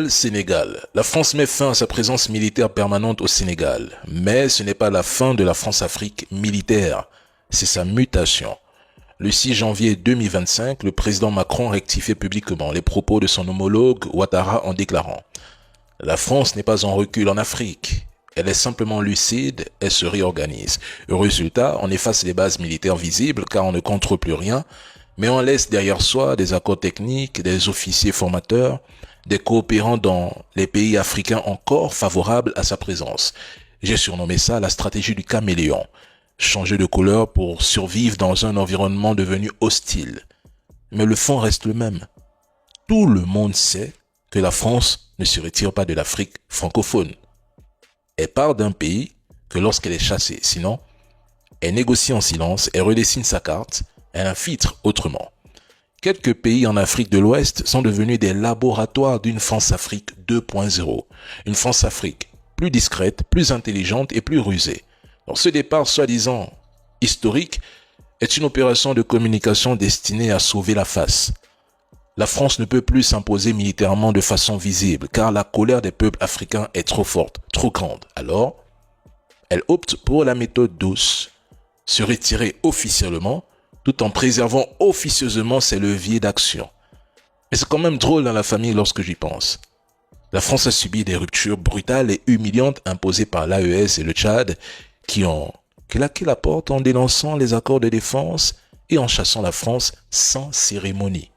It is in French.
Sénégal. La France met fin à sa présence militaire permanente au Sénégal. Mais ce n'est pas la fin de la France-Afrique militaire, c'est sa mutation. Le 6 janvier 2025, le président Macron rectifiait publiquement les propos de son homologue Ouattara en déclarant « La France n'est pas en recul en Afrique. Elle est simplement lucide et se réorganise. Au résultat, on efface les bases militaires visibles car on ne contrôle plus rien, mais on laisse derrière soi des accords techniques, des officiers formateurs, des coopérants dans les pays africains encore favorables à sa présence. J'ai surnommé ça la stratégie du caméléon. Changer de couleur pour survivre dans un environnement devenu hostile. Mais le fond reste le même. Tout le monde sait que la France ne se retire pas de l'Afrique francophone. Elle part d'un pays que lorsqu'elle est chassée, sinon, elle négocie en silence, elle redessine sa carte, elle infiltre autrement. Quelques pays en Afrique de l'Ouest sont devenus des laboratoires d'une France-Afrique 2.0. Une France-Afrique plus discrète, plus intelligente et plus rusée. Donc ce départ soi-disant historique est une opération de communication destinée à sauver la face. La France ne peut plus s'imposer militairement de façon visible car la colère des peuples africains est trop forte, trop grande. Alors, elle opte pour la méthode douce, se retirer officiellement tout en préservant officieusement ses leviers d'action. Mais c'est quand même drôle dans la famille lorsque j'y pense. La France a subi des ruptures brutales et humiliantes imposées par l'AES et le Tchad qui ont claqué la porte en dénonçant les accords de défense et en chassant la France sans cérémonie.